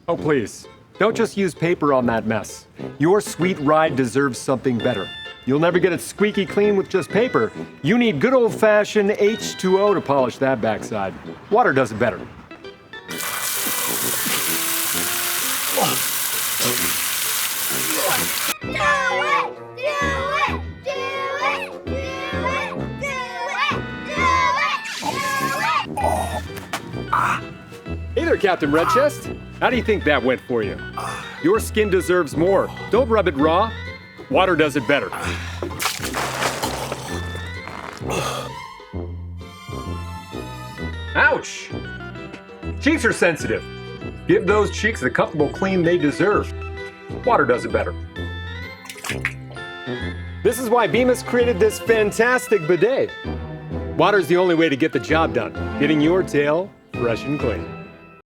Oh, please. Don't just use paper on that mess. Your sweet ride deserves something better. You'll never get it squeaky clean with just paper. You need good old-fashioned H2O to polish that backside. Water does it better. Hey there, Captain Redchest. How do you think that went for you? Your skin deserves more. Don't rub it raw. Water does it better. Ouch! Cheeks are sensitive. Give those cheeks the comfortable clean they deserve. Water does it better. This is why Bemis created this fantastic bidet. Water's the only way to get the job done, getting your tail fresh and clean.